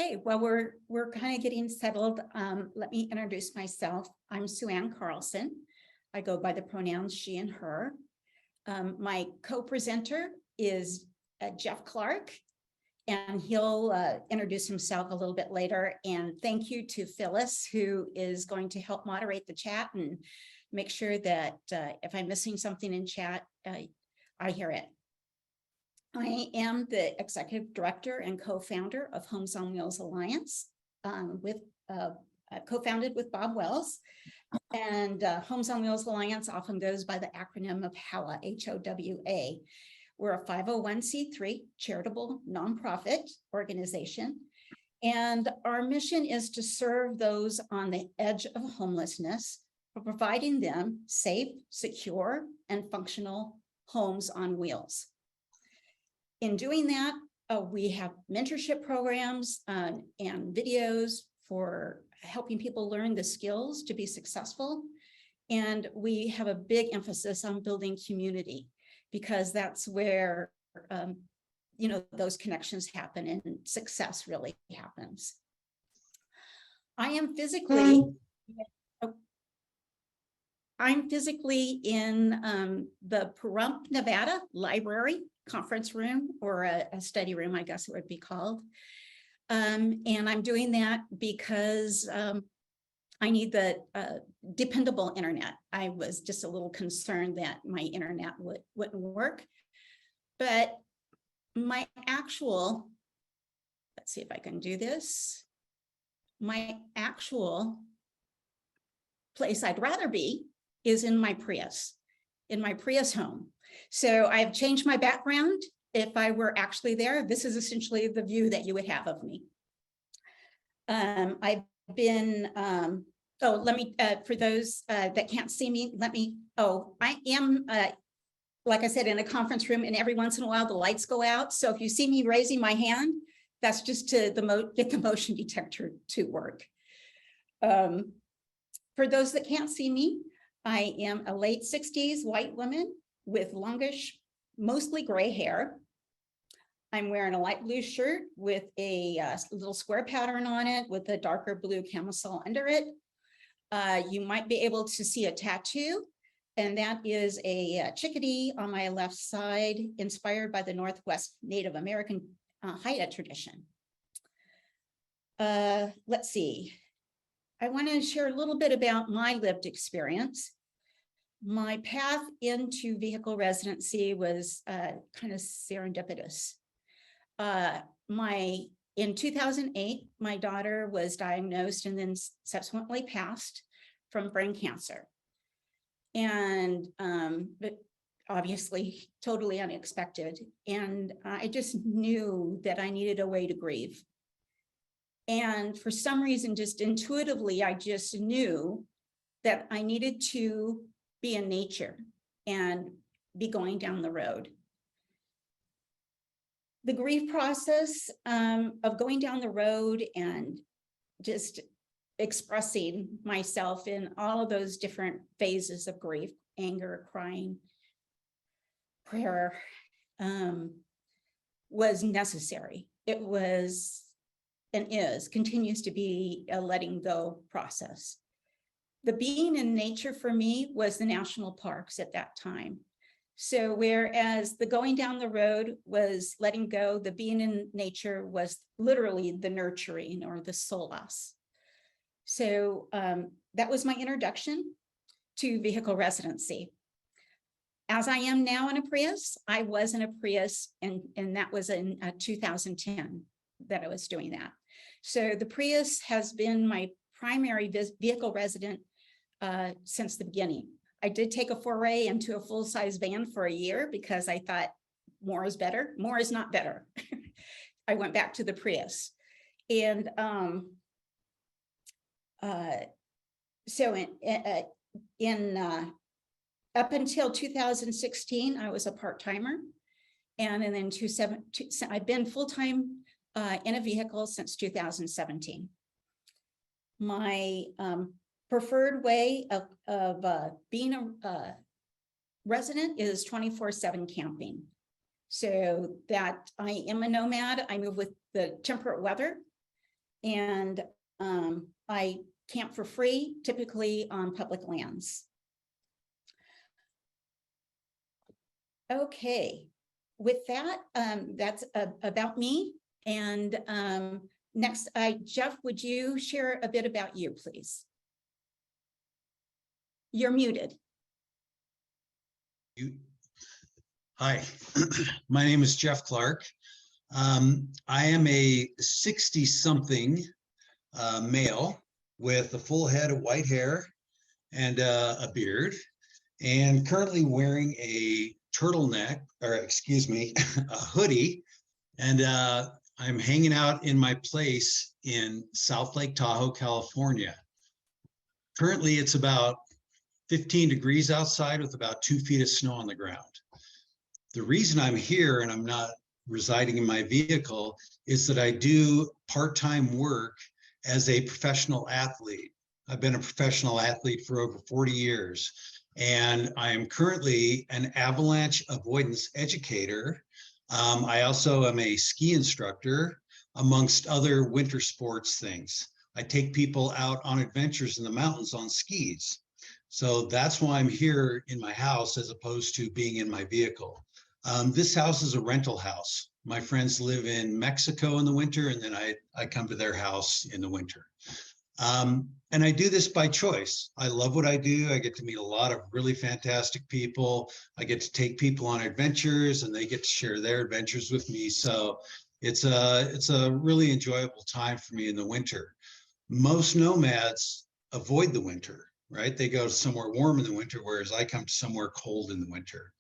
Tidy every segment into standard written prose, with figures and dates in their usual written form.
Okay, well, we're kind of getting settled. Let me introduce myself. I'm Suanne Carlson. I go by the pronouns she and her. My co-presenter is Jeff Clark, and he'll introduce himself a little bit later. And thank you to Phyllis, who is going to help moderate the chat and make sure that if I'm missing something in chat, I hear it. I am the executive director and co-founder of Homes on Wheels Alliance, co-founded with Bob Wells. And Homes on Wheels Alliance often goes by the acronym of HOWA, H-O-W-A. We're a 501c3 charitable nonprofit organization. And our mission is to serve those on the edge of homelessness, for providing them safe, secure, and functional homes on wheels. In doing that, we have mentorship programs and videos for helping people learn the skills to be successful. And we have a big emphasis on building community, because that's where, those connections happen and success really happens. I am physically in the Pahrump, Nevada library conference room, or a study room, I guess it would be called. And I'm doing that because I need the dependable internet. I was just a little concerned that my internet wouldn't work. But my actual, let's see if I can do this. My actual place I'd rather be is in my Prius home. So I've changed my background. If I were actually there, this is essentially the view that you would have of me. I've been, let me, for those that can't see me, I am, like I said, in a conference room, and every once in a while the lights go out. So if you see me raising my hand, that's just to get the motion detector to work. For those that can't see me, I am a late 60s white woman with longish, mostly gray hair. I'm wearing a light blue shirt with a little square pattern on it with a darker blue camisole under it. You might be able to see a tattoo, and that is a chickadee on my left side, inspired by the Northwest Native American Haida tradition. Let's see. I want to share a little bit about my lived experience. My path into vehicle residency was kind of serendipitous. In 2008, my daughter was diagnosed and then subsequently passed from brain cancer. And but obviously totally unexpected. And I just knew that I needed a way to grieve. And for some reason, just intuitively, I just knew that I needed to be in nature and be going down the road. The grief process of going down the road and just expressing myself in all of those different phases of grief, anger, crying, prayer, was necessary. It was and continues to be a letting go process. The being in nature for me was the national parks at that time. So whereas the going down the road was letting go, the being in nature was literally the nurturing or the solace. So that was my introduction to vehicle residency. As I am now in a Prius, I was in a Prius, and that was in 2010 that I was doing that. So the Prius has been my primary vehicle resident since the beginning. I did take a foray into a full-size van for a year because I thought more is better. More is not better. I went back to the Prius. And so up until 2016, I was a part-timer. And then I've been full-time in a vehicle since 2017. My preferred way of being a resident is 24/7 camping. So that I am a nomad. I move with the temperate weather. And I camp for free, typically on public lands. Okay, with that, that's about me. And next, Jeff, would you share a bit about you, please? You're muted. Hi, my name is Jeff Clark. I am a 60-something male with a full head of white hair and a beard, and currently wearing a turtleneck, or excuse me, a hoodie, and I'm hanging out in my place in South Lake Tahoe, California. Currently, it's about 15 degrees outside with about 2 feet of snow on the ground. The reason I'm here and I'm not residing in my vehicle is that I do part-time work as a professional athlete. I've been a professional athlete for over 40 years, and I am currently an avalanche avoidance educator. I also am a ski instructor, amongst other winter sports things. I take people out on adventures in the mountains on skis. So that's why I'm here in my house as opposed to being in my vehicle. This house is a rental house. My friends live in Mexico in the winter, and then I come to their house in the winter. And I do this by choice. I love what I do. I get to meet a lot of really fantastic people. I get to take people on adventures, and they get to share their adventures with me. So it's a really enjoyable time for me in the winter. Most nomads avoid the winter, right? They go somewhere warm in the winter, whereas I come to somewhere cold in the winter.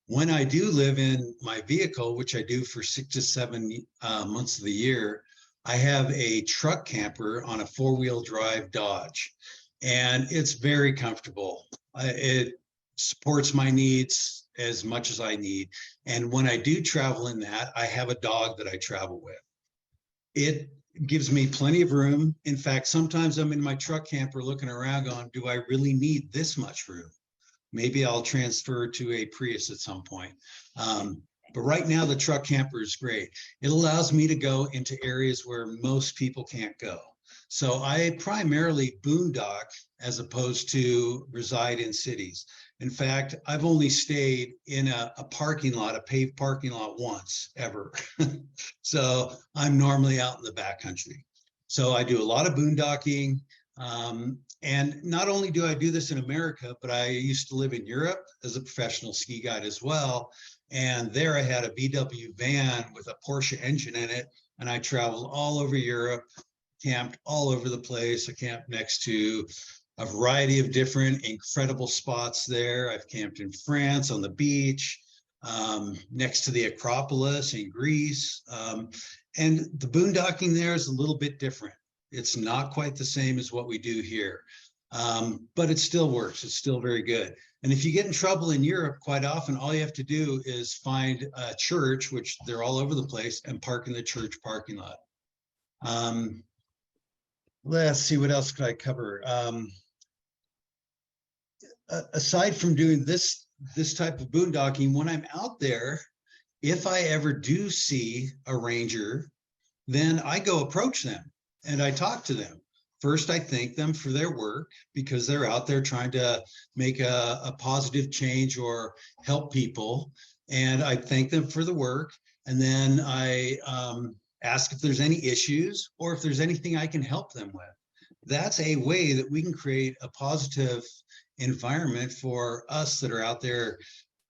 When I do live in my vehicle, which I do for 6 to 7 months of the year, I have a truck camper on a 4-wheel drive Dodge, and it's very comfortable. It supports my needs as much as I need. And when I do travel in that, I have a dog that I travel with. It gives me plenty of room. In fact, sometimes I'm in my truck camper looking around going, do I really need this much room? Maybe I'll transfer to a Prius at some point. But right now, the truck camper is great. It allows me to go into areas where most people can't go. So I primarily boondock as opposed to reside in cities. In fact, I've only stayed in a parking lot, a paved parking lot once ever. So I'm normally out in the backcountry. So I do a lot of boondocking. And not only do I do this in America, but I used to live in Europe as a professional ski guide as well. And there I had a VW van with a Porsche engine in it. And I traveled all over Europe, camped all over the place. I camped next to a variety of different incredible spots there. I've camped in France on the beach, next to the Acropolis in Greece. And the boondocking there is a little bit different. It's not quite the same as what we do here, but it still works. It's still very good. And if you get in trouble in Europe, quite often, all you have to do is find a church, which they're all over the place, and park in the church parking lot. Let's see, what else could I cover? Aside from doing this type of boondocking, when I'm out there, if I ever do see a ranger, then I go approach them. And I talk to them. First, I thank them for their work because they're out there trying to make a positive change or help people. And I thank them for the work. And then I ask if there's any issues or if there's anything I can help them with. That's a way that we can create a positive environment for us that are out there,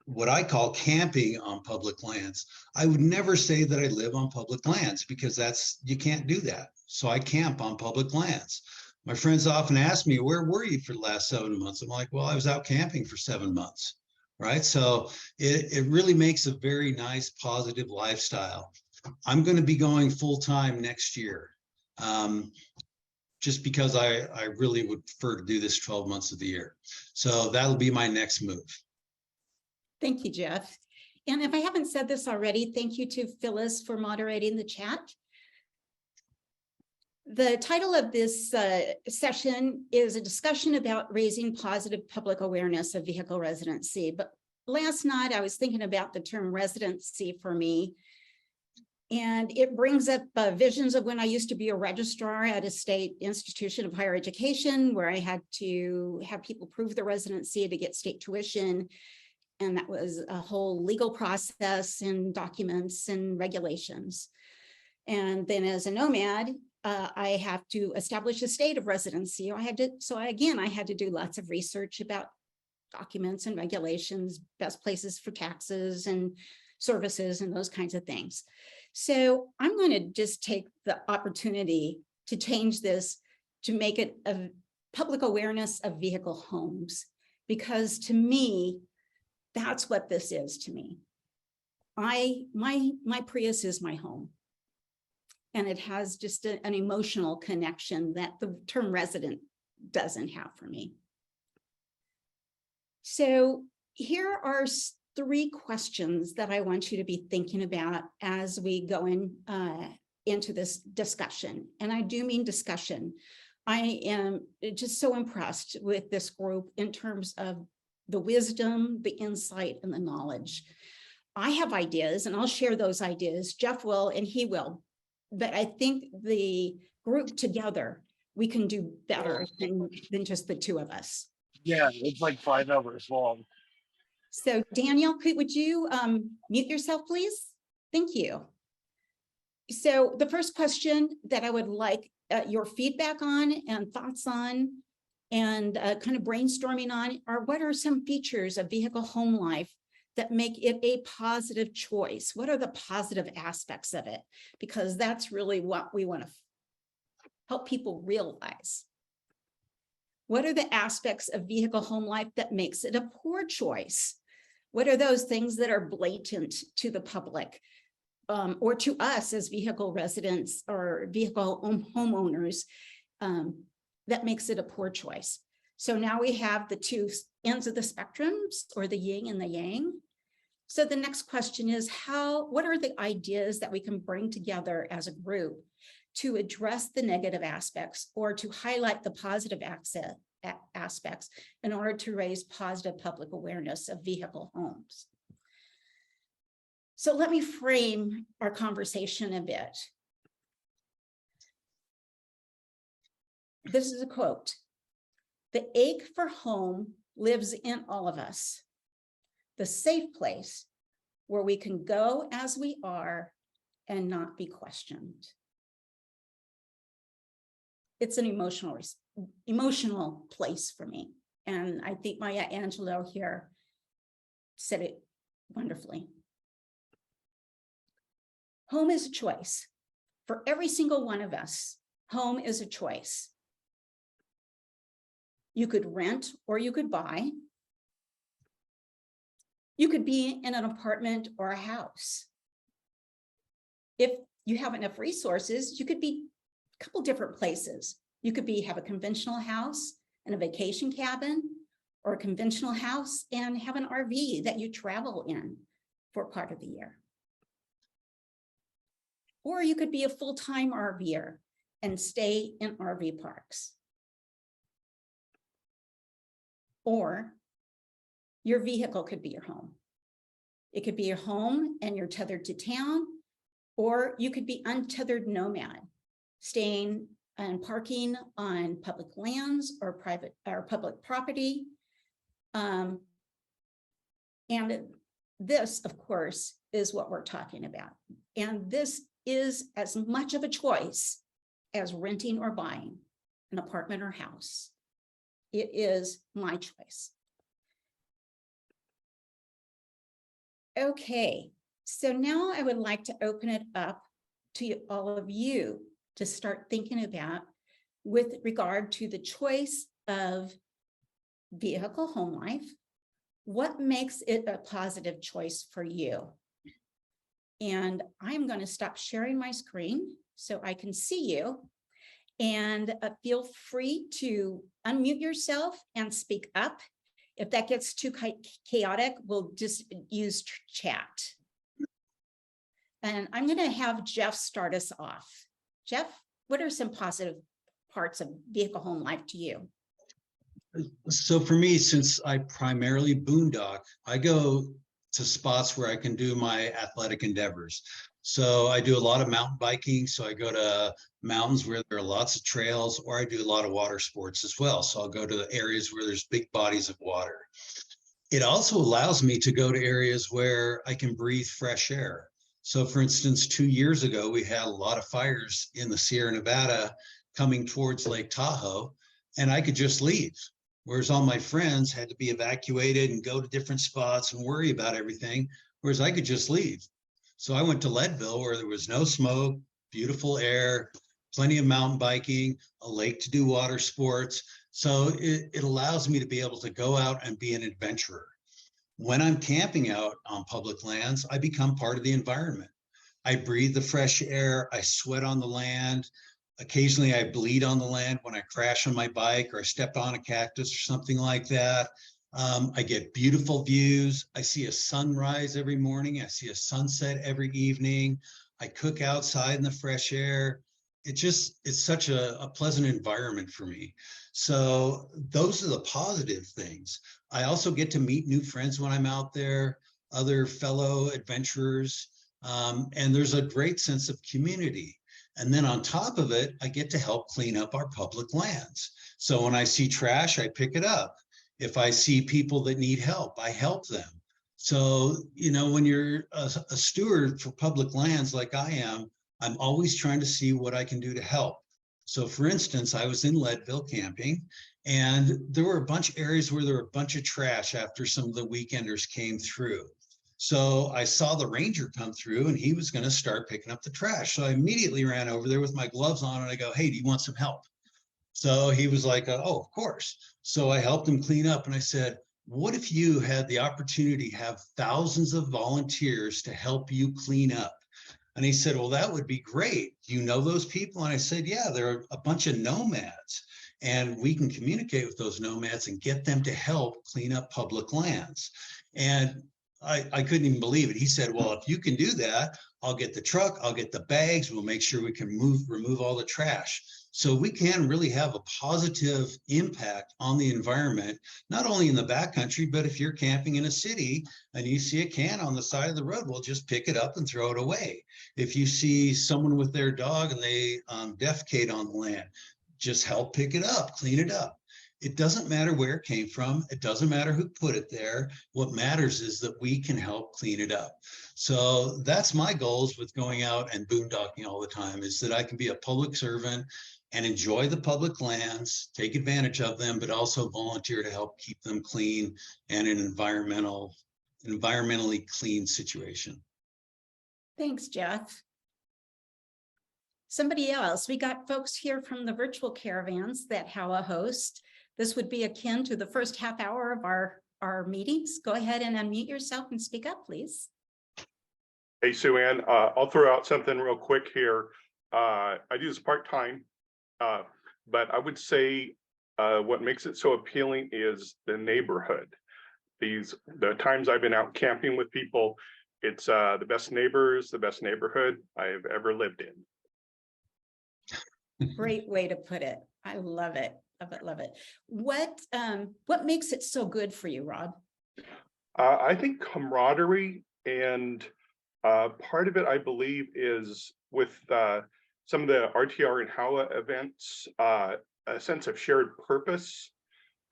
what I call camping on public lands. I would never say that I live on public lands because you can't do that. So I camp on public lands. My friends often ask me, where were you for the last 7 months? I'm like, well, I was out camping for 7 months, right? So it really makes a very nice, positive lifestyle. I'm going to be going full-time next year, just because I really would prefer to do this 12 months of the year. So that'll be my next move. Thank you, Jeff. And if I haven't said this already, thank you to Phyllis for moderating the chat. The title of this session is a discussion about raising positive public awareness of vehicle residency. But last night I was thinking about the term residency for me. And it brings up visions of when I used to be a registrar at a state institution of higher education, where I had to have people prove their residency to get state tuition. And that was a whole legal process and documents and regulations. And then as a nomad, I have to establish a state of residency. I had to do lots of research about documents and regulations, best places for taxes and services and those kinds of things. So I'm going to just take the opportunity to change this to make it a public awareness of vehicle homes, because to me, that's what this is to me. My Prius is my home. And it has just an emotional connection that the term resident doesn't have for me. So here are 3 questions that I want you to be thinking about as we go into this discussion. And I do mean discussion. I am just so impressed with this group in terms of the wisdom, the insight, and the knowledge. I have ideas, and I'll share those ideas. Jeff will, and he will. But I think the group together, we can do better than just the 2 of us. Yeah, it's like 5 hours long. So Daniel, would you mute yourself, please? Thank you. So the first question that I would like your feedback on and thoughts on and kind of brainstorming on are, what are some features of vehicle home life that make it a positive choice? What are the positive aspects of it? Because that's really what we want to help people realize. What are the aspects of vehicle home life that makes it a poor choice? What are those things that are blatant to the public or to us as vehicle residents or vehicle homeowners that makes it a poor choice? So now we have the 2 ends of the spectrums, or the yin and the yang. So the next question is, what are the ideas that we can bring together as a group to address the negative aspects or to highlight the positive aspects in order to raise positive public awareness of vehicle homes? So let me frame our conversation a bit. This is a quote. "The ache for home lives in all of us. The safe place where we can go as we are and not be questioned." It's an emotional place for me. And I think Maya Angelou here said it wonderfully. Home is a choice. For every single one of us, home is a choice. You could rent or you could buy. You could be in an apartment or a house. If you have enough resources, you could be a couple different places. You could have a conventional house and a vacation cabin, or a conventional house and have an RV that you travel in for part of the year. Or you could be a full-time RVer and stay in RV parks. Or your vehicle could be your home. It could be your home and you're tethered to town, or you could be untethered nomad, staying and parking on public lands or private or public property. And this, of course, is what we're talking about. And this is as much of a choice as renting or buying an apartment or house. It is my choice. Okay, so now I would like to open it up to all of you to start thinking about with regard to the choice of vehicle home life. What makes it a positive choice for you? And I'm going to stop sharing my screen so I can see you. And feel free to unmute yourself and speak up. If that gets too chaotic, we'll just use chat. And I'm going to have Jeff start us off. Jeff, what are some positive parts of vehicle home life to you? So for me, since I primarily boondock, I go to spots where I can do my athletic endeavors. So I do a lot of mountain biking. So I go to mountains where there are lots of trails, or I do a lot of water sports as well. So I'll go to the areas where there's big bodies of water. It also allows me to go to areas where I can breathe fresh air. So for instance, 2 years ago, we had a lot of fires in the Sierra Nevada coming towards Lake Tahoe, and I could just leave. Whereas all my friends had to be evacuated and go to different spots and worry about everything, whereas I could just leave. So I went to Leadville where there was no smoke, beautiful air, plenty of mountain biking, a lake to do water sports. So it allows me to be able to go out and be an adventurer. When I'm camping out on public lands, I become part of the environment. I breathe the fresh air, I sweat on the land. Occasionally I bleed on the land when I crash on my bike or I step on a cactus or something like that. I get beautiful views. I see a sunrise every morning. I see a sunset every evening. I cook outside in the fresh air. It's such a pleasant environment for me. So those are the positive things. I also get to meet new friends when I'm out there, other fellow adventurers, and there's a great sense of community. And then on top of it, I get to help clean up our public lands. So when I see trash, I pick it up. If I see people that need help, I help them. So, when you're a steward for public lands like I am, I'm always trying to see what I can do to help. So for instance, I was in Leadville camping, and there were a bunch of areas where there were a bunch of trash after some of the weekenders came through. So I saw the ranger come through and he was going to start picking up the trash. So I immediately ran over there with my gloves on and I go, "Hey, do you want some help?" So he was like, "Oh, of course." So I helped him clean up and I said, "What if you had the opportunity to have thousands of volunteers to help you clean up?" And he said, "Well, that would be great. Do you know those people?" And I said, "Yeah, they're a bunch of nomads, and we can communicate with those nomads and get them to help clean up public lands." And I couldn't even believe it. He said, "Well, if you can do that, I'll get the truck, I'll get the bags, we'll make sure we can remove all the trash." So we can really have a positive impact on the environment, not only in the backcountry, but if you're camping in a city and you see a can on the side of the road, well, just pick it up and throw it away. If you see someone with their dog and they defecate on the land, just help pick it up, clean it up. It doesn't matter where it came from. It doesn't matter who put it there. What matters is that we can help clean it up. So that's my goals with going out and boondocking all the time, is that I can be a public servant and enjoy the public lands, take advantage of them, but also volunteer to help keep them clean and an environmentally clean situation. Thanks, Jeff. Somebody else, we got folks here from the virtual caravans that HOWA host. This would be akin to the first half hour of our meetings. Go ahead and unmute yourself and speak up, please. Hey, Suanne, I'll throw out something real quick here. I do this part-time, but I would say what makes it so appealing is the neighborhood. The times I've been out camping with people, it's the best neighbors, the best neighborhood I've ever lived in. Great way to put it. I love it. Love it. Love it. What makes it so good for you, Rob? I think camaraderie, and part of it, I believe, is with some of the RTR and HOWA events, a sense of shared purpose.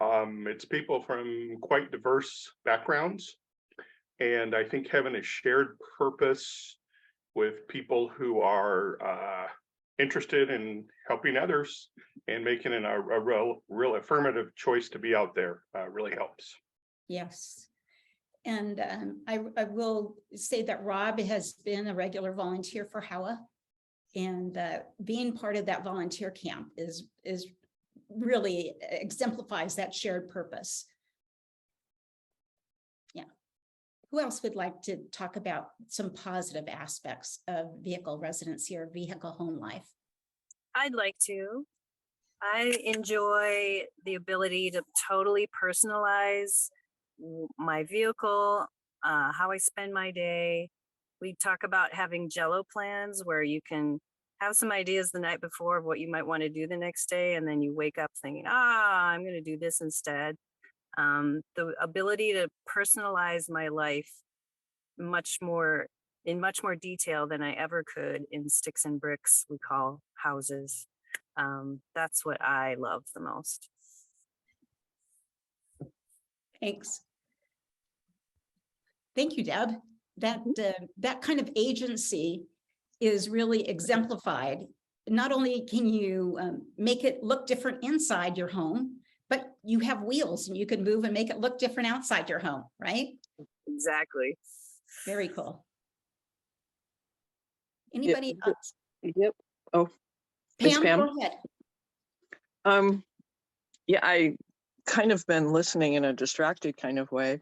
It's people from quite diverse backgrounds. And I think having a shared purpose with people who are interested in helping others and making a real affirmative choice to be out there really helps. Yes. And I will say that Rob has been a regular volunteer for HOWA, and being part of that volunteer camp is really exemplifies that shared purpose. Yeah. Who else would like to talk about some positive aspects of vehicle residency or vehicle home life? I'd like to. I enjoy the ability to totally personalize my vehicle, how I spend my day. We talk about having Jello plans where you can have some ideas the night before of what you might want to do the next day, and then you wake up thinking, I'm going to do this instead. The ability to personalize my life much more in much more detail than I ever could in sticks and bricks we call houses. That's what I love the most. Thanks. Thank you, Deb. That kind of agency is really exemplified. Not only can you make it look different inside your home, but you have wheels and you can move and make it look different outside your home, right? Exactly. Very cool. Anybody else? Yep. Oh, it's Pam, Pam. go ahead. Yeah, I kind of been listening in a distracted kind of way,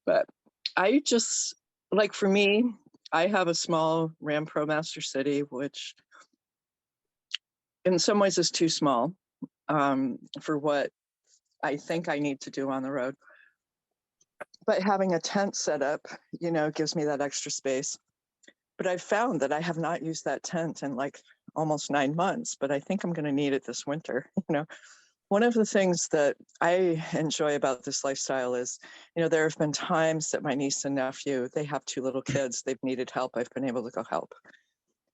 but I just, like for me, I have a small Ram Pro Master City, which in some ways is too small for what I think I need to do on the road. But having a tent set up, you know, gives me that extra space. But I've found that I have not used that tent in like almost 9 months, but I think I'm going to need it this winter. You know, one of the things that I enjoy about this lifestyle is, you know, there have been times that my niece and nephew, they have 2 little kids, they've needed help. I've been able to go help.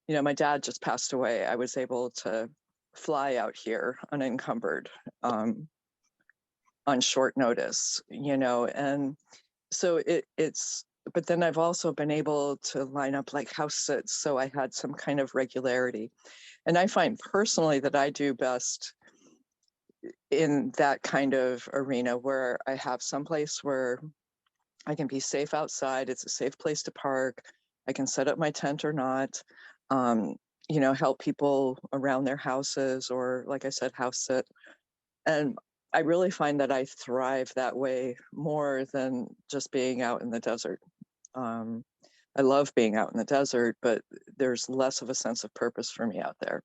You know, my dad just passed away. I was able to fly out here unencumbered on short notice, you know, and so it's, but then I've also been able to line up like house sits. So I had some kind of regularity. And I find personally that I do best in that kind of arena where I have some place where I can be safe outside. It's a safe place to park. I can set up my tent or not, you know, help people around their houses or, like I said, house sit. And I really find that I thrive that way more than just being out in the desert. I love being out in the desert, but there's less of a sense of purpose for me out there.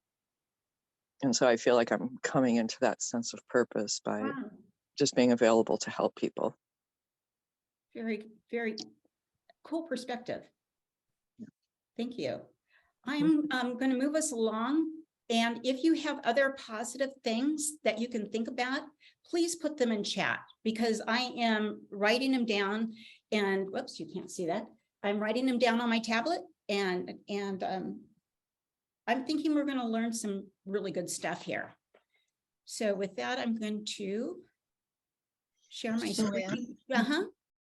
And so I feel like I'm coming into that sense of purpose by Wow. just being available to help people. Very, very cool perspective. Thank you. I'm going to move us along. And if you have other positive things that you can think about, please put them in chat because I am writing them down and whoops, you can't see that. I'm writing them down on my tablet and I'm thinking we're going to learn some really good stuff here. So with that, I'm going to share my screen.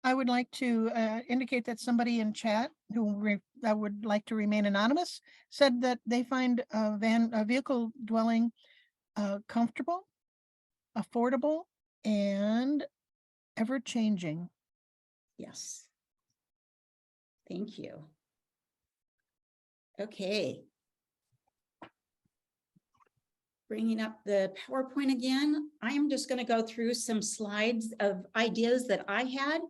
I would like to indicate that somebody in chat who would like to remain anonymous said that they find a vehicle dwelling comfortable, affordable, and ever-changing. Yes. Thank you. Okay. Bringing up the PowerPoint again, I am just going to go through some slides of ideas that I had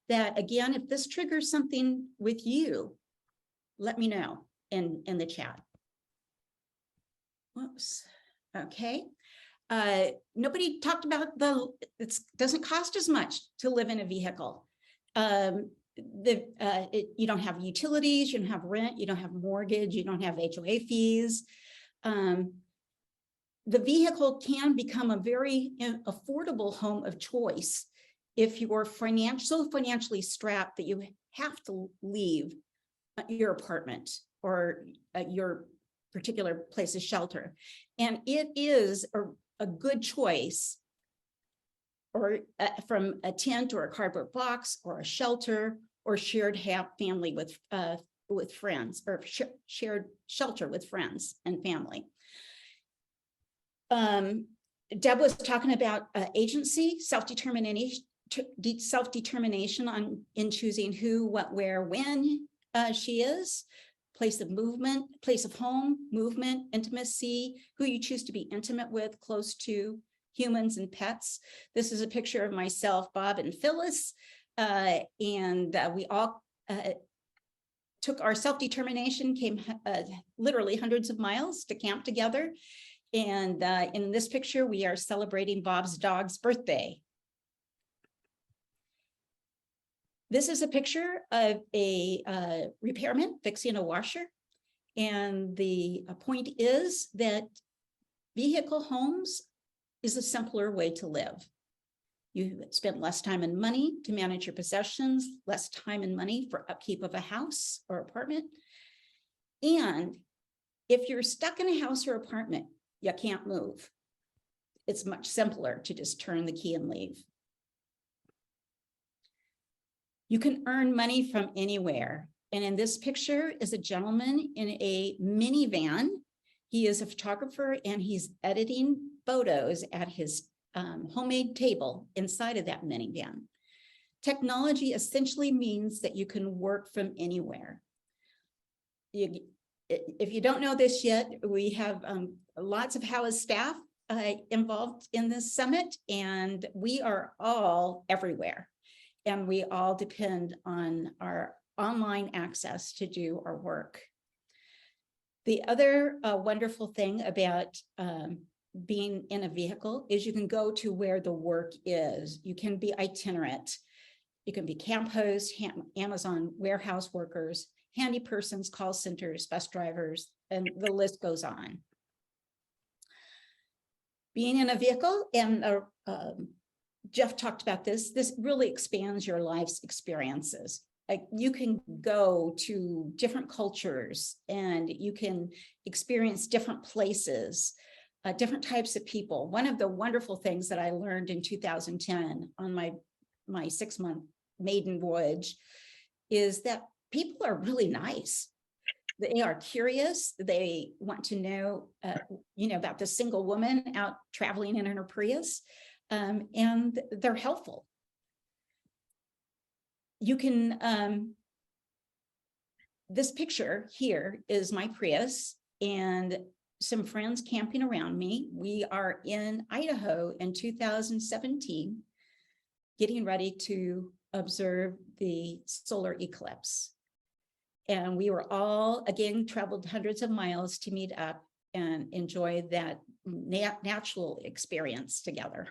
that, again, if this triggers something with you, let me know in the chat. Whoops. Okay. Nobody talked about it doesn't cost as much to live in a vehicle. You don't have utilities, you don't have rent, you don't have mortgage, you don't have HOA fees. The vehicle can become a very affordable home of choice if you're financially strapped that you have to leave your apartment or your particular place of shelter. And it is a good choice or from a tent or a cardboard box or a shelter or shared family with friends or shared shelter with friends and family. Deb was talking about agency, self-determination in choosing who, what, where, when she is, place of movement, place of home, movement, intimacy, who you choose to be intimate with, close to humans and pets. This is a picture of myself, Bob, and Phyllis, and we all took our self-determination, came literally hundreds of miles to camp together. And in this picture, we are celebrating Bob's dog's birthday. This is a picture of a repairman fixing a washer. And the point is that vehicle homes is a simpler way to live. You spend less time and money to manage your possessions, less time and money for upkeep of a house or apartment. And if you're stuck in a house or apartment, you can't move. It's much simpler to just turn the key and leave. You can earn money from anywhere. And in this picture is a gentleman in a minivan. He is a photographer and he's editing photos at his homemade table inside of that minivan. Technology essentially means that you can work from anywhere. If you don't know this yet, we have lots of HOWA staff involved in this summit, and we are all everywhere. And we all depend on our online access to do our work. The other wonderful thing about being in a vehicle is you can go to where the work is. You can be itinerant. You can be camp hosts, Amazon warehouse workers, handy persons, call centers, bus drivers, and the list goes on. Being in a vehicle, and Jeff talked about this really expands your life's experiences. Like you can go to different cultures and you can experience different places, different types of people. One of the wonderful things that I learned in 2010 on my 6-month maiden voyage is that people are really nice. They are curious. They want to know, about the single woman out traveling in her Prius, and they're helpful. You can, this picture here is my Prius and some friends camping around me. We are in Idaho in 2017, getting ready to observe the solar eclipse. And we were all, again, traveled hundreds of miles to meet up and enjoy that natural experience together.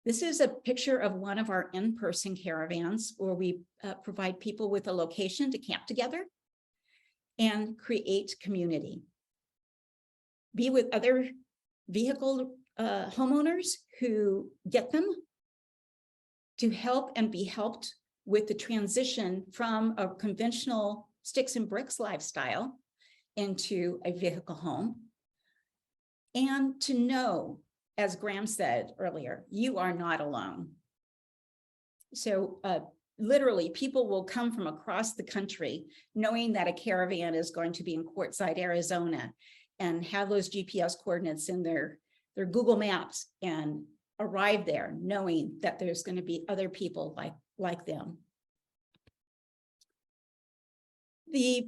This is a picture of one of our in-person caravans where we provide people with a location to camp together and create community. Be with other vehicle homeowners who get them, to help and be helped with the transition from a conventional sticks and bricks lifestyle into a vehicle home. And to know, as Graham said earlier, you are not alone. So literally people will come from across the country knowing that a caravan is going to be in Quartzsite, Arizona, and have those GPS coordinates in their Google Maps and arrive there knowing that there's going to be other people like them.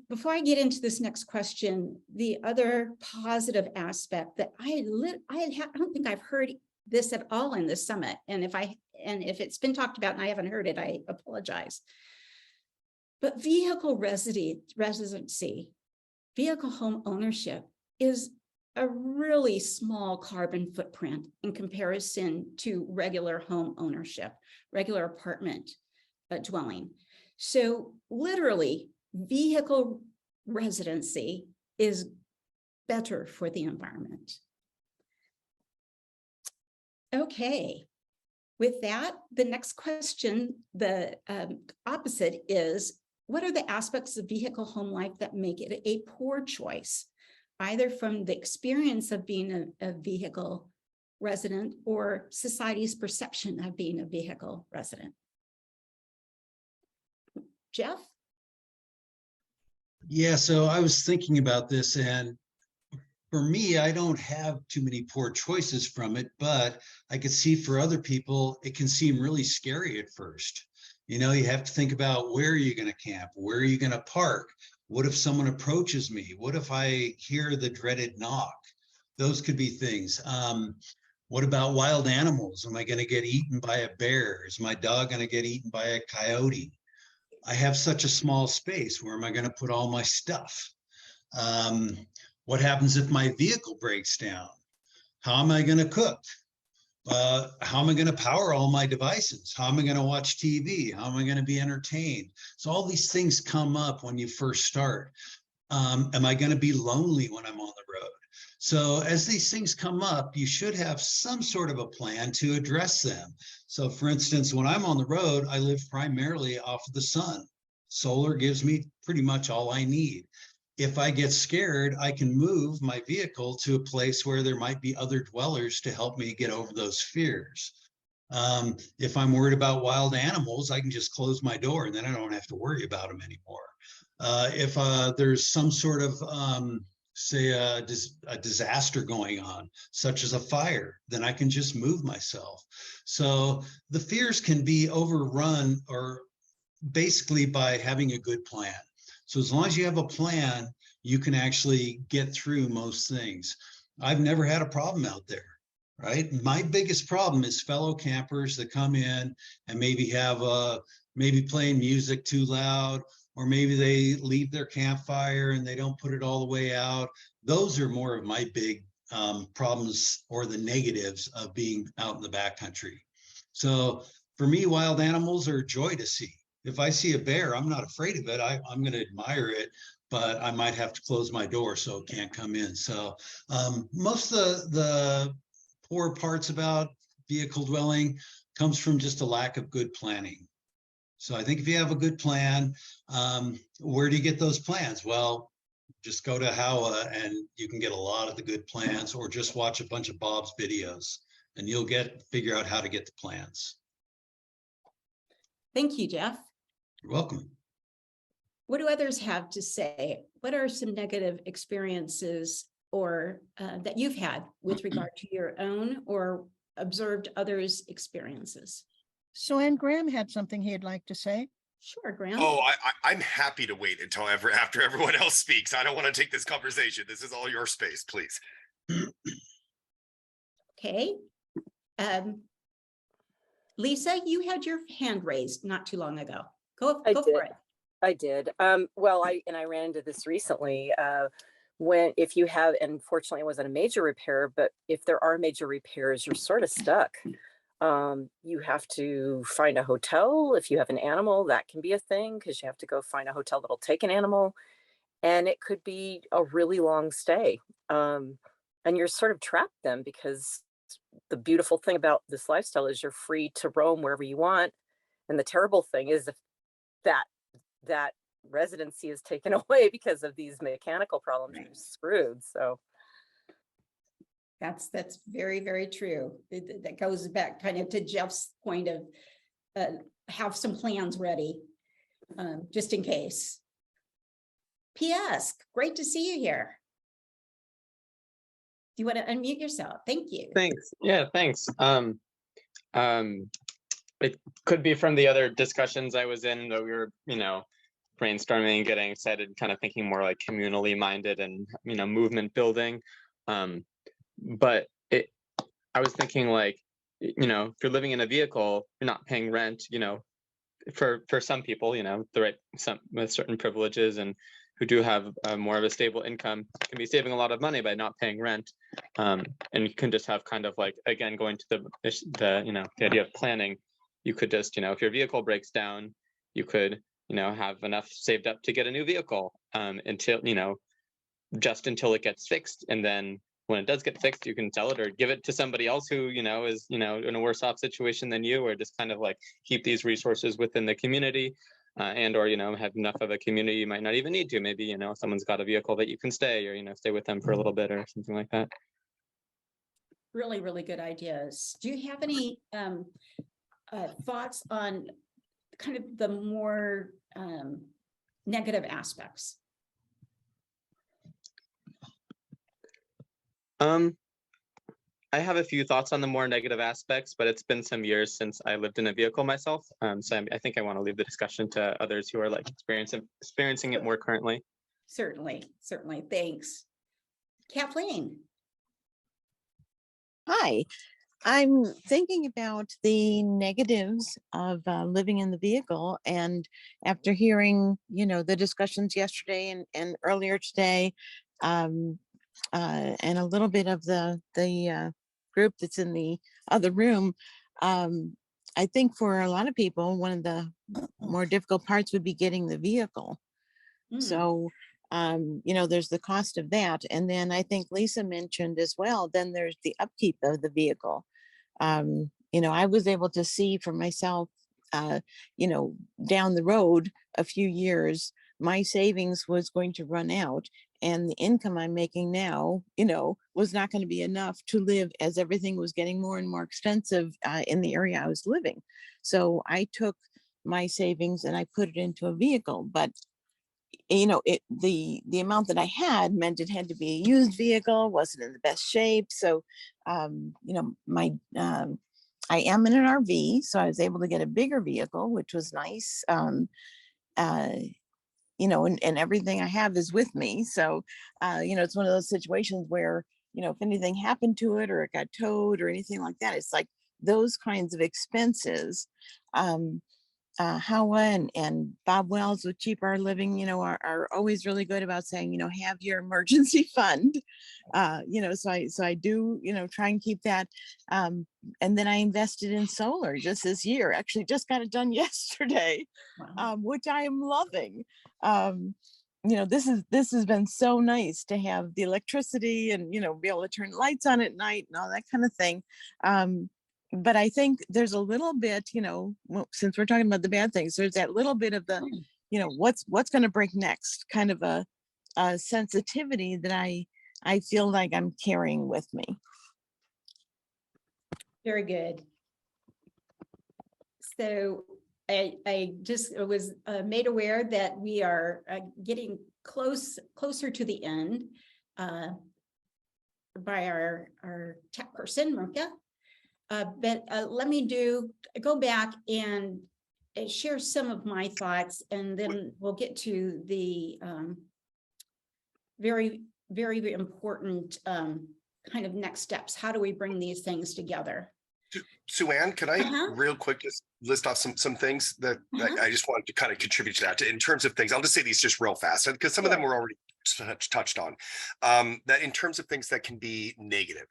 Before I get into this next question, the other positive aspect that I don't think I've heard this at all in this summit, and if it's been talked about and I haven't heard it, I apologize. But vehicle residency, vehicle home ownership is a really small carbon footprint in comparison to regular home ownership, regular apartment dwelling. So literally, vehicle residency is better for the environment. Okay, with that, the next question, the opposite is, what are the aspects of vehicle home life that make it a poor choice, either from the experience of being a vehicle resident or society's perception of being a vehicle resident? Jeff? Yeah, so I was thinking about this, and for me, I don't have too many poor choices from it, but I could see for other people, it can seem really scary at first. You know, you have to think about, where are you going to camp? Where are you going to park? What if someone approaches me? What if I hear the dreaded knock? Those could be things. What about wild animals? Am I going to get eaten by a bear? Is my dog going to get eaten by a coyote? I have such a small space. Where am I going to put all my stuff? What happens if my vehicle breaks down? How am I going to cook? How am I going to power all my devices? How am I going to watch TV? How am I going to be entertained? So all these things come up when you first start. Am I going to be lonely when I'm on the road? So as these things come up, you should have some sort of a plan to address them. So for instance, when I'm on the road, I live primarily off of the sun. Solar gives me pretty much all I need. If I get scared, I can move my vehicle to a place where there might be other dwellers to help me get over those fears. If I'm worried about wild animals, I can just close my door and then I don't have to worry about them anymore. If there's some sort of, say, a disaster going on, such as a fire, then I can just move myself. So the fears can be overrun or basically by having a good plan. So as long as you have a plan, you can actually get through most things. I've never had a problem out there, right? My biggest problem is fellow campers that come in and maybe have maybe playing music too loud, or maybe they leave their campfire and they don't put it all the way out. Those are more of my big problems, or the negatives of being out in the backcountry. So for me, wild animals are a joy to see. If I see a bear, I'm not afraid of it. I'm going to admire it, but I might have to close my door so it can't come in. So most of the poor parts about vehicle dwelling comes from just a lack of good planning. So I think if you have a good plan, where do you get those plans? Well, just go to HOWA and you can get a lot of the good plans, or just watch a bunch of Bob's videos and you'll figure out how to get the plans. Thank you, Jeff. You're welcome. What do others have to say? What are some negative experiences or that you've had with regard to your own or observed others' experiences? So Ann Graham had something he'd like to say. Sure, Graham. Oh, I'm happy to wait until after everyone else speaks. I don't want to take this conversation. This is all your space, please. Okay. Lisa, you had your hand raised not too long ago. Go for it. I did. Well, I ran into this recently. If you have, and fortunately it wasn't a major repair, but if there are major repairs, you're sort of stuck. You have to find a hotel. If you have an animal, that can be a thing, because you have to go find a hotel that'll take an animal, and it could be a really long stay. And you're sort of trapped then, because the beautiful thing about this lifestyle is you're free to roam wherever you want. And the terrible thing is if that residency is taken away because of these mechanical problems, you're screwed. So that's very, very true. That goes back kind of to Jeff's point of have some plans ready just in case. P.S. Great to see you here. Do you want to unmute yourself? Thank you. Thanks. Yeah, thanks. It could be from the other discussions I was in that we were, brainstorming, getting excited, kind of thinking more like communally minded and, movement building. But I was thinking like, if you're living in a vehicle, you're not paying rent, for some people, some with certain privileges and who do have more of a stable income can be saving a lot of money by not paying rent. And you can just have kind of like, again, going to the idea of planning, you could just, if your vehicle breaks down, you could, have enough saved up to get a new vehicle until it gets fixed. And then when it does get fixed, you can sell it or give it to somebody else who, is, in a worse off situation than you, or just kind of like keep these resources within the community. And or have enough of a community you might not even need to. Maybe someone's got a vehicle that you can stay, or stay with them for a little bit or something like that. Really, really good ideas. Do you have any thoughts on kind of the more negative aspects? I have a few thoughts on the more negative aspects, but it's been some years since I lived in a vehicle myself. So I think I want to leave the discussion to others who are like experiencing it more currently. Certainly. Thanks. Kathleen. Hi, I'm thinking about the negatives of living in the vehicle, and after hearing, the discussions yesterday and earlier today, and a little bit of the group that's in the other room, I think for a lot of people, one of the more difficult parts would be getting the vehicle. So You know, there's the cost of that. And then I think Lisa mentioned as well, then there's the upkeep of the vehicle. You know, I was able to see for myself, you know, down the road a few years, my savings was going to run out, and the income I'm making now, you know, was not going to be enough to live, as everything was getting more and more expensive in the area I was living. So I took my savings and I put it into a vehicle. But you know, the amount that I had meant it had to be a used vehicle, wasn't in the best shape. So you know, my I am in an RV, so I was able to get a bigger vehicle, which was nice. Uh, you know, and everything I have is with me. So, you know, it's one of those situations where, you know, if anything happened to it or it got towed or anything like that, it's like those kinds of expenses. Howa and Bob Wells with Cheap Our Living, you know, are always really good about saying, you know, have your emergency fund. You know, so I do, you know, try and keep that. And then I invested in solar just this year. Actually, just got it done yesterday, Wow. which I am loving. You know, this has been so nice to have the electricity and, you know, be able to turn lights on at night and all that kind of thing. But I think there's a little bit, you know, since we're talking about the bad things, there's that little bit of the, you know, what's going to break next, kind of a sensitivity that I feel like I'm carrying with me. Very good. So I just was made aware that we are getting closer to the end by our tech person, Mirka. But let me go back and share some of my thoughts, and then we'll get to the very, very important kind of next steps. How do we bring these things together? Suanne, can I real quick just list off some things that I just wanted to kind of contribute to that in terms of things. I'll just say these just real fast because some of them were already touched on. That in terms of things that can be negative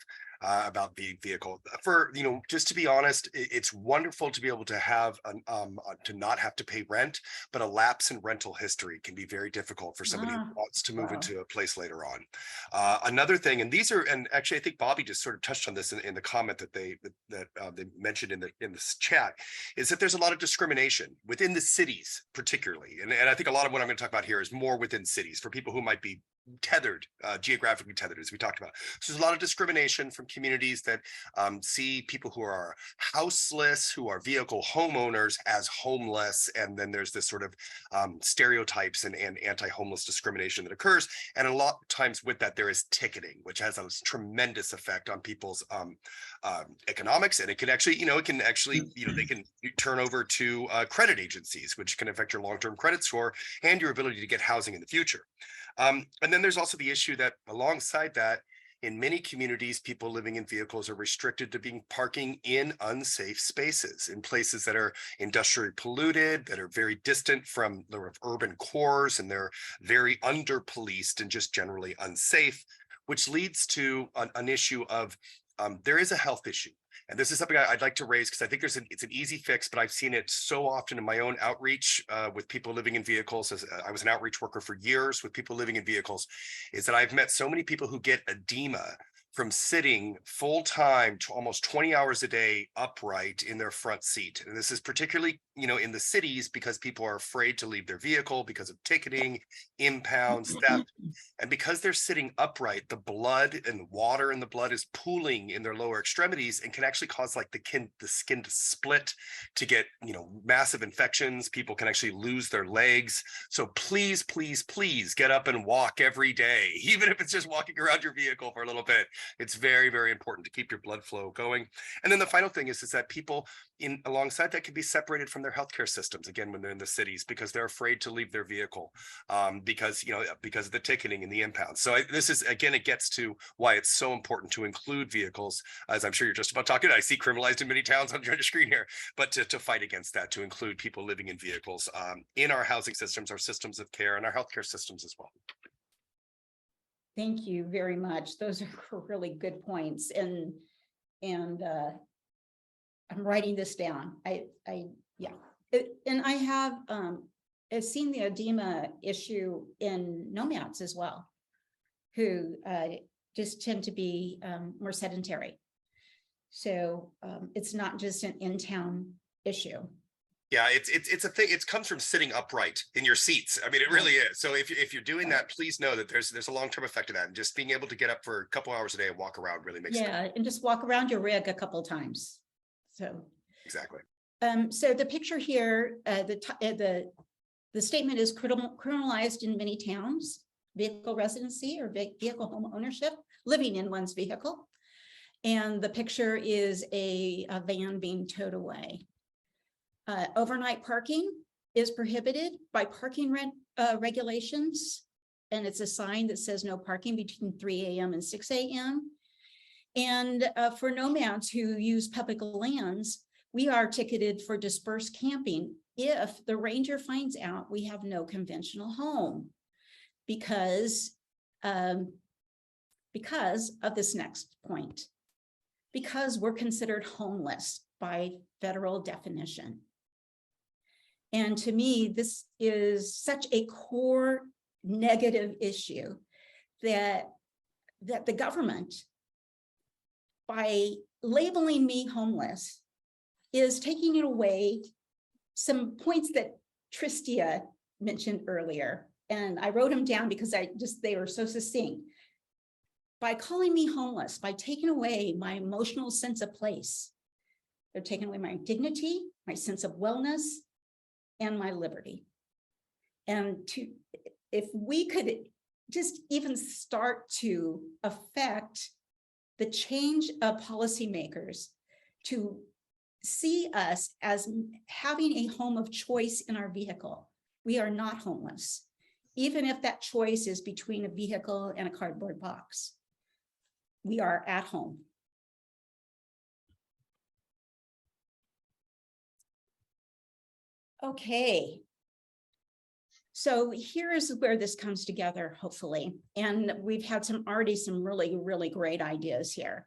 about the vehicle, for, you know, just to be honest, it's wonderful to be able to have to not have to pay rent, but a lapse in rental history can be very difficult for somebody who wants to move into a place later on. Another thing, and these are, and actually I think Bobby just sort of touched on this in the comment that they mentioned in this chat, is that there's a lot of discrimination within the cities, particularly, and I think a lot of what I'm going to talk about here is more within cities for people who might be tethered, geographically tethered, as we talked about. So there's a lot of discrimination from communities that see people who are houseless, who are vehicle homeowners, as homeless, and then there's this sort of stereotypes and anti-homeless discrimination that occurs. And a lot of times with that, there is ticketing, which has a tremendous effect on people's economics, and it can actually, you know, they can turn over to credit agencies, which can affect your long-term credit score and your ability to get housing in the future. And then there's also the issue that alongside that, in many communities, people living in vehicles are restricted to being parking in unsafe spaces, in places that are industrially polluted, that are very distant from the urban cores, and they're very under-policed and just generally unsafe, which leads to an issue of there is a health issue. And this is something I'd like to raise because I think it's an easy fix, but I've seen it so often in my own outreach with people living in vehicles. As I was an outreach worker for years with people living in vehicles, is that I've met so many people who get edema from sitting full-time to almost 20 hours a day upright in their front seat. And this is particularly, you know, in the cities because people are afraid to leave their vehicle because of ticketing, impounds, theft. And because they're sitting upright, the blood and the water in the blood is pooling in their lower extremities and can actually cause like the skin to split, to get, you know, massive infections. People can actually lose their legs. So please, please, please get up and walk every day, even if it's just walking around your vehicle for a little bit. It's very, very important to keep your blood flow going. And then the final thing is that people alongside that can be separated from their healthcare systems, again, when they're in the cities, because they're afraid to leave their vehicle because of the ticketing and the impound. So this is, again, it gets to why it's so important to include vehicles, as I'm sure you're just about talking. I see criminalized in many towns on your screen here, but to fight against that, to include people living in vehicles in our housing systems, our systems of care, and our healthcare systems as well. Thank you very much. Those are really good points. And I'm writing this down. Yeah. And I have seen the edema issue in nomads as well, who just tend to be more sedentary. So it's not just an in-town issue. Yeah, it's a thing. It comes from sitting upright in your seats. I mean, it really is. So if you're doing that, please know that there's a long-term effect of that. And just being able to get up for a couple hours a day and walk around really makes Yeah, and just walk around your rig a couple times. So exactly. So the picture here, the statement is criminalized in many towns: vehicle residency or vehicle home ownership, living in one's vehicle. And the picture is a van being towed away. Overnight parking is prohibited by parking regulations. And it's a sign that says no parking between 3 a.m. and 6 a.m. And for nomads who use public lands, we are ticketed for dispersed camping if the ranger finds out we have no conventional home, because of this next point, because we're considered homeless by federal definition. And to me, this is such a core negative issue that the government, by labeling me homeless, is taking it away some points that Tristia mentioned earlier. And I wrote them down because they were so succinct. By calling me homeless, by taking away my emotional sense of place, they're taking away my dignity, my sense of wellness, and my liberty. And if we could just even start to affect the change of policymakers to see us as having a home of choice in our vehicle. We are not homeless, even if that choice is between a vehicle and a cardboard box. We are at home. Okay. So here's where this comes together, hopefully. And we've had already some really, really great ideas here.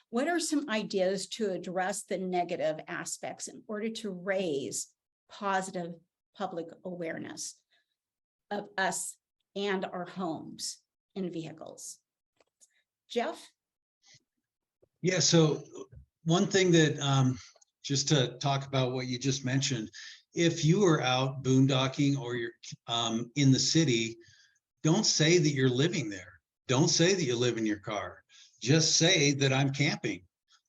What are some ideas to address the negative aspects in order to raise positive public awareness of us and our homes and vehicles? Jeff? Yeah, so one thing that, just to talk about what you just mentioned, if you are out boondocking or you're in the city, don't say that you're living there. Don't say that you live in your car. Just say that I'm camping.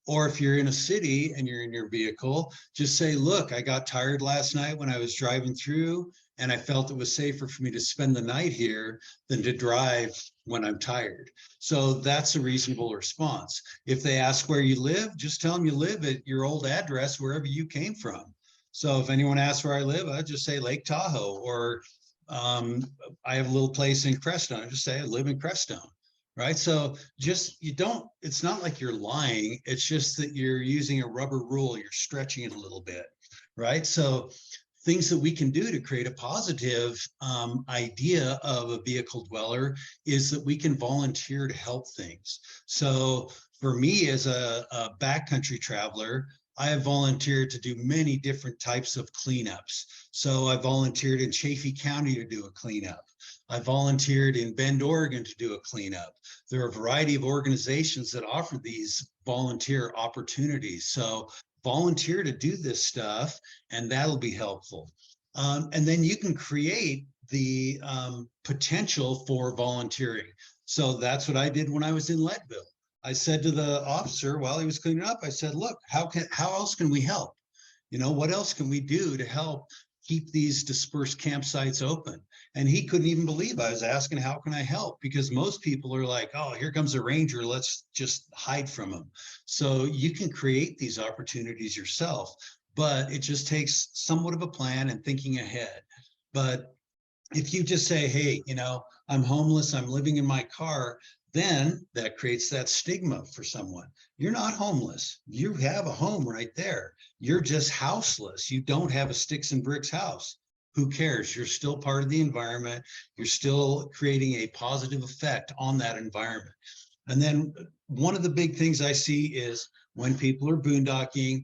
Or if you're in a city and you're in your vehicle, just say, look, I got tired last night when I was driving through and I felt it was safer for me to spend the night here than to drive when I'm tired. So that's a reasonable response. If they ask where you live, just tell them you live at your old address, wherever you came from. So if anyone asks where I live, I just say Lake Tahoe, or I have a little place in Crestone. I just say I live in Crestone, right? So just, it's not like you're lying. It's just that you're using a rubber rule. You're stretching it a little bit, right? So things that we can do to create a positive idea of a vehicle dweller is that we can volunteer to help things. So for me as a backcountry traveler, I have volunteered to do many different types of cleanups. So I volunteered in Chaffee County to do a cleanup. I volunteered in Bend, Oregon to do a cleanup. There are a variety of organizations that offer these volunteer opportunities. So volunteer to do this stuff, and that'll be helpful. And then you can create the potential for volunteering. So that's what I did when I was in Leadville. I said to the officer while he was cleaning up, I said, look, how else can we help? You know, what else can we do to help keep these dispersed campsites open? And he couldn't even believe I was asking, how can I help? Because most people are like, oh, here comes a ranger, let's just hide from him. So you can create these opportunities yourself, but it just takes somewhat of a plan and thinking ahead. But if you just say, hey, you know, I'm homeless, I'm living in my car, then that creates that stigma for someone. You're not homeless. You have a home right there. You're just houseless. You don't have a sticks and bricks house. Who cares? You're still part of the environment. You're still creating a positive effect on that environment. And then one of the big things I see is when people are boondocking,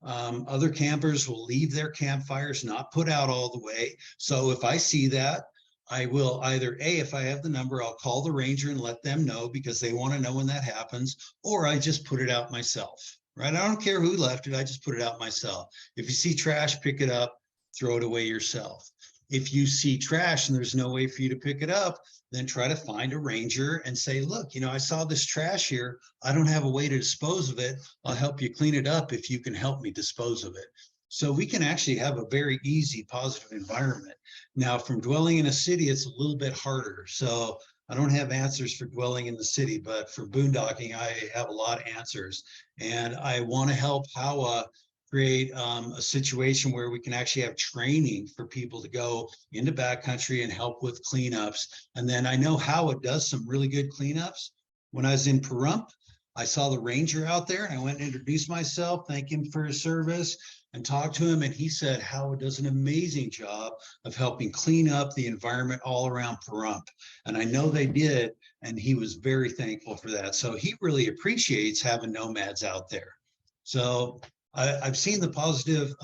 Other campers will leave their campfires not put out all the way. So if I see that, I will either if I have the number, I'll call the ranger and let them know because they want to know when that happens, or I just put it out myself, right? I don't care who left it. I just put it out myself. If you see trash, pick it up, throw it away yourself. If you see trash and there's no way for you to pick it up, then try to find a ranger and say, look, you know, I saw this trash here. I don't have a way to dispose of it. I'll help you clean it up if you can help me dispose of it. So we can actually have a very easy, positive environment. Now, from dwelling in a city, it's a little bit harder. So I don't have answers for dwelling in the city, but for boondocking, I have a lot of answers. And I want to help HAWA create a situation where we can actually have training for people to go into backcountry and help with cleanups. And then I know HAWA does some really good cleanups. When I was in Pahrump, I saw the ranger out there and I went and introduced myself, thank him for his service and talked to him. And he said HAWA does an amazing job of helping clean up the environment all around Pahrump. And I know they did, and he was very thankful for that. So he really appreciates having nomads out there. So I've seen the positive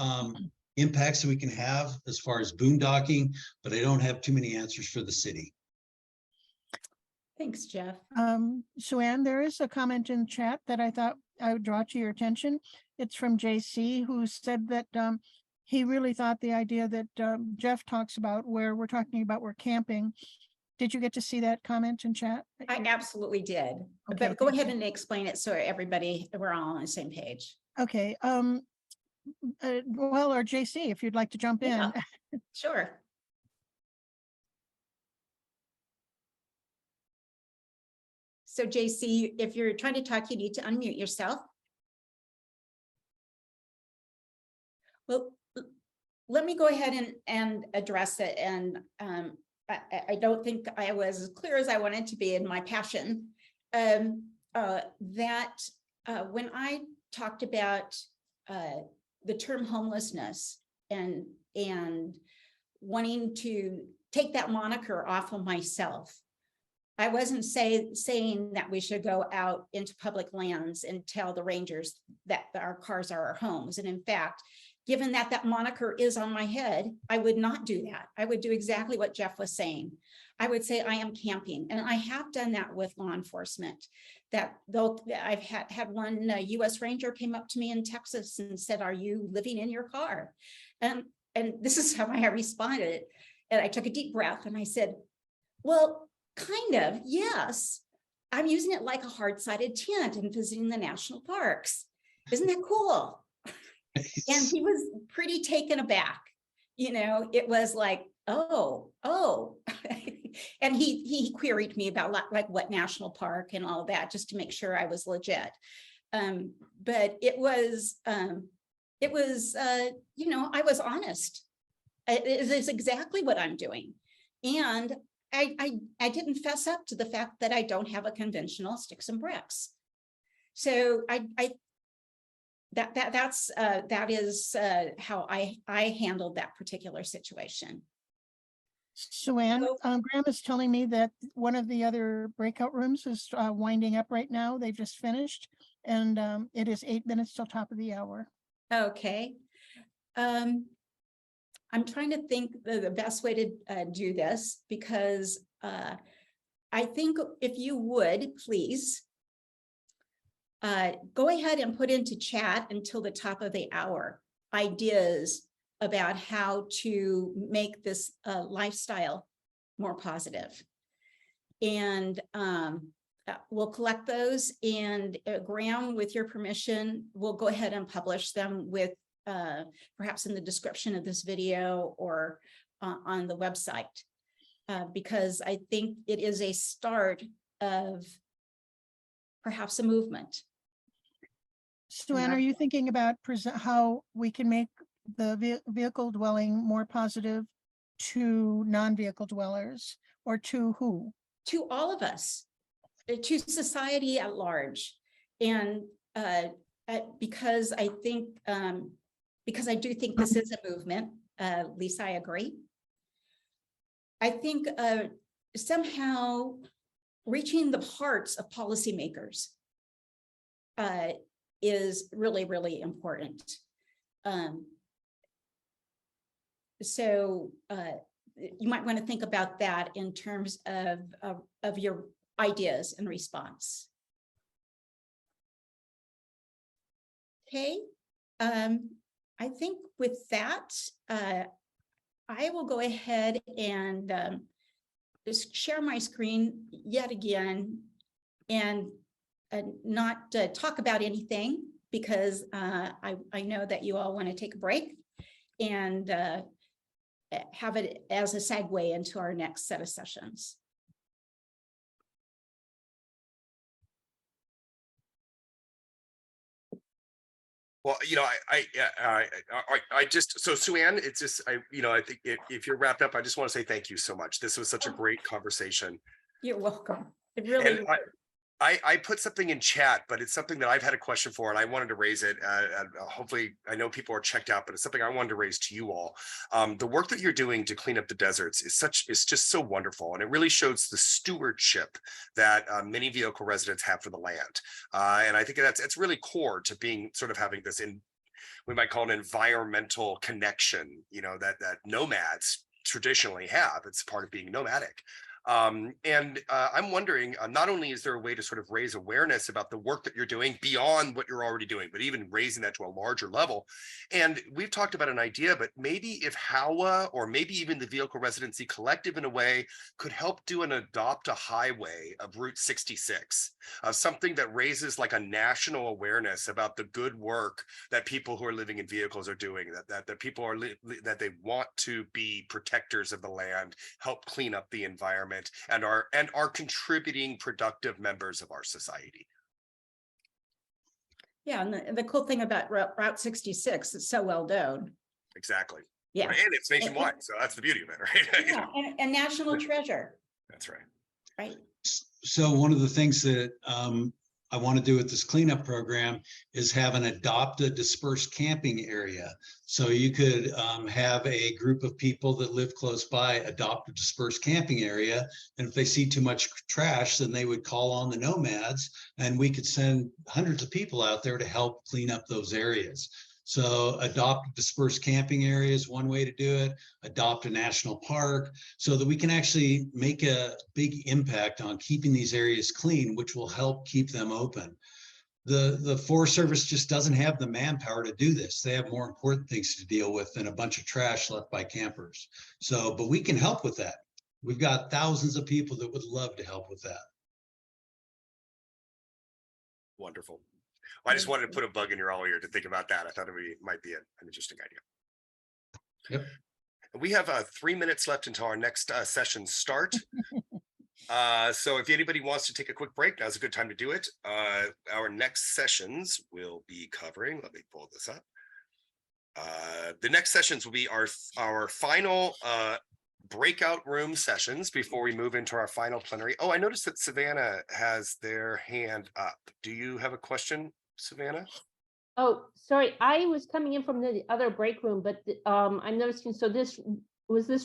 impacts that we can have as far as boondocking, but I don't have too many answers for the city. Thanks, Jeff. Suanne, there is a comment in chat that I thought I would draw to your attention. It's from JC, who said that he really thought the idea that Jeff talks about, where we're talking about we're camping. Did you get to see that comment in chat? I absolutely did. Okay, But go thank ahead you. and explain it so everybody, we're all on the same page. Okay. Well, or JC, if you'd like to jump in. Yeah. Sure. So JC, if you're trying to talk, you need to unmute yourself. Well, let me go ahead and address it. And I don't think I was as clear as I wanted to be in my passion. When I talked about the term homelessness and wanting to take that moniker off of myself, I wasn't saying that we should go out into public lands and tell the rangers that our cars are our homes. And in fact, given that that moniker is on my head, I would not do that. I would do exactly what Jeff was saying. I would say I am camping, and I have done that with law enforcement. That though I've had one U.S. Ranger came up to me in Texas and said, "Are you living in your car?" And this is how I responded. And I took a deep breath and I said, "Well, kind of, yes. I'm using it like a hard-sided tent and visiting the national parks. Isn't that cool?" And he was pretty taken aback. You know, it was like, oh. And he queried me about like what national park and all that, just to make sure I was legit. But it was, you know, I was honest. It is exactly what I'm doing. And I didn't fess up to the fact that I don't have a conventional sticks and bricks. So that is how I handled that particular situation. Suanne, Graham is telling me that one of the other breakout rooms is winding up right now. They just finished, and it is 8 minutes till top of the hour. Okay. I'm trying to think the best way to do this, because I think if you would, please, go ahead and put into chat until the top of the hour ideas about how to make this lifestyle more positive. And we'll collect those, and Graham, with your permission, we'll go ahead and publish them with perhaps in the description of this video or on the website, because I think it is a start of perhaps a movement. Suanne, are you thinking about how we can make the vehicle dwelling more positive to non-vehicle dwellers, or to who? To all of us, to society at large. And because I think, because I do think this is a movement, Lisa, I agree. I think somehow reaching the hearts of policymakers is really, really important. So you might want to think about that in terms of your ideas and response. Okay, I think with that, I will go ahead and just share my screen yet again and not talk about anything, because I know that you all want to take a break and have it as a segue into our next set of sessions. Well, I just, so Suanne, it's just, I think if you're wrapped up, I just want to say thank you so much. This was such a great conversation. You're welcome. It really. And I put something in chat, but it's something that I've had a question for, and I wanted to raise it. Hopefully, I know people are checked out, but it's something I wanted to raise to you all. The work that you're doing to clean up the deserts is just so wonderful, and it really shows the stewardship that many vehicle residents have for the land. And I think it's really core to being sort of having this we might call an environmental connection, that nomads traditionally have. It's part of being nomadic. I'm wondering, not only is there a way to sort of raise awareness about the work that you're doing beyond what you're already doing, but even raising that to a larger level. And we've talked about an idea, but maybe if HOWA or maybe even the Vehicle Residency Collective in a way could help do an adopt a highway of Route 66, something that raises like a national awareness about the good work that people who are living in vehicles are doing, that people are that they want to be protectors of the land, help clean up the environment, and are contributing productive members of our society. Yeah, and the cool thing about Route 66 is so well known. Exactly. Yeah, right? And it's nationwide, so that's the beauty of it, right? Yeah, and national treasure. That's right. Right. So one of the things that I want to do with this cleanup program is have an adopt a dispersed camping area. So you could have a group of people that live close by adopt a dispersed camping area. And if they see too much trash, then they would call on the nomads, and we could send hundreds of people out there to help clean up those areas. So adopt dispersed camping area is one way to do it. Adopt a national park, so that we can actually make a big impact on keeping these areas clean, which will help keep them open. The Forest Service just doesn't have the manpower to do this. They have more important things to deal with than a bunch of trash left by campers. So, but we can help with that. We've got thousands of people that would love to help with that. Wonderful. Well, I just wanted to put a bug in your all ear to think about that. I thought might be an interesting idea. Yep. We have 3 minutes left until our next session start. So if anybody wants to take a quick break, now's a good time to do it. Our next sessions will be covering, let me pull this up. The next sessions will be our final breakout room sessions before we move into our final plenary. Oh, I noticed that Savannah has their hand up. Do you have a question, Savannah? Oh, sorry, I was coming in from the other break room, but I'm noticing, so this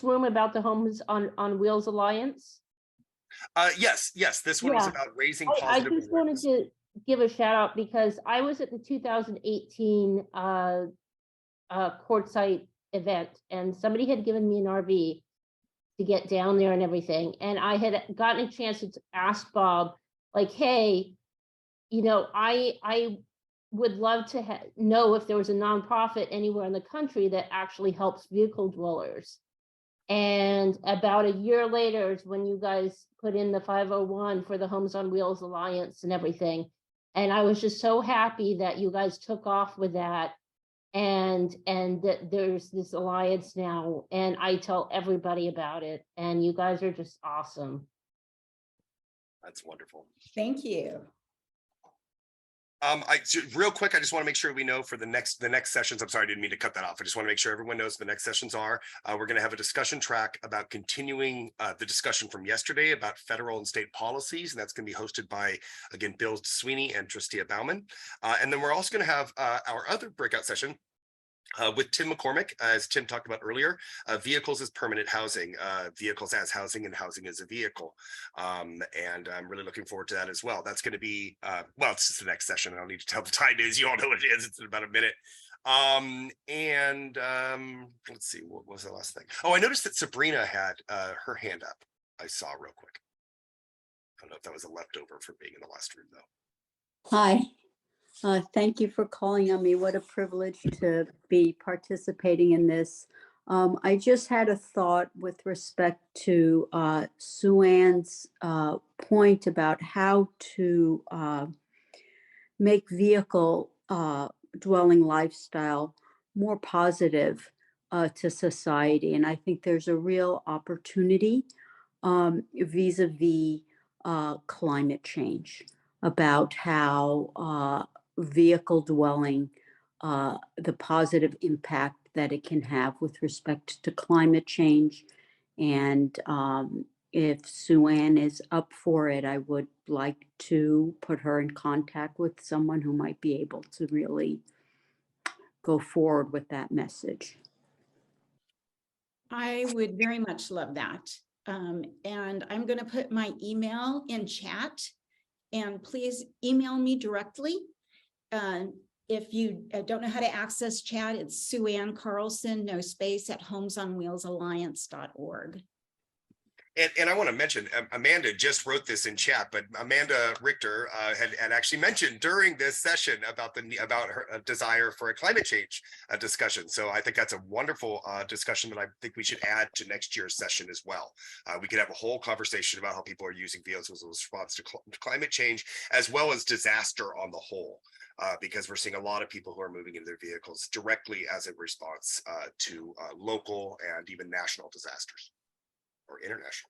room about the Homes on Wheels Alliance? Yes, this one is about raising positive I just awareness. wanted to give a shout out because I was at the 2018 Quartzsite event, and somebody had given me an RV to get down there and everything. And I had gotten a chance to ask Bob, like, hey, I would love to know if there was a nonprofit anywhere in the country that actually helps vehicle dwellers. And about a year later is when you guys put in the 501 for the Homes on Wheels Alliance and everything. And I was just so happy that you guys took off with that, and that there's this alliance now, and I tell everybody about it, and you guys are just awesome. That's wonderful. Thank you. Real quick, I just want to make sure we know for the next sessions. I'm sorry, I didn't mean to cut that off. I just want to make sure everyone knows the next sessions are. We're going to have a discussion track about continuing the discussion from yesterday about federal and state policies, and that's going to be hosted by, again, Bill Sweeney and Tristia Bauman. And then we're also going to have our other breakout session with Tim McCormick, as Tim talked about earlier, vehicles as permanent housing, vehicles as housing, and housing as a vehicle. And I'm really looking forward to that as well. That's going to be, well, it's just the next session. I don't need to tell the time is. You all know what it is. It's in about a minute. Let's see, what was the last thing? Oh, I noticed that Sabrina had her hand up. I saw real quick. I don't know if that was a leftover from being in the last room though. Hi, thank you for calling on me. What a privilege to be participating in this. I just had a thought with respect to Suanne's point about how to make vehicle dwelling lifestyle more positive to society. And I think there's a real opportunity vis-a-vis climate change, about how vehicle dwelling, the positive impact that it can have with respect to climate change. And if Suanne is up for it, I would like to put her in contact with someone who might be able to really go forward with that message. I would very much love that. And I'm going to put my email in chat, and please email me directly. If you don't know how to access chat, it's Suanne Carlson, no space, at homesonwheelsalliance.org. And I want to mention, Amanda just wrote this in chat, but Amanda Richter had actually mentioned during this session about her desire for a climate change discussion. So I think that's a wonderful discussion that I think we should add to next year's session as well. We could have a whole conversation about how people are using vehicles as a response to climate change, as well as disaster on the whole. Because we're seeing a lot of people who are moving into their vehicles directly as a response to local and even national disasters. Or international.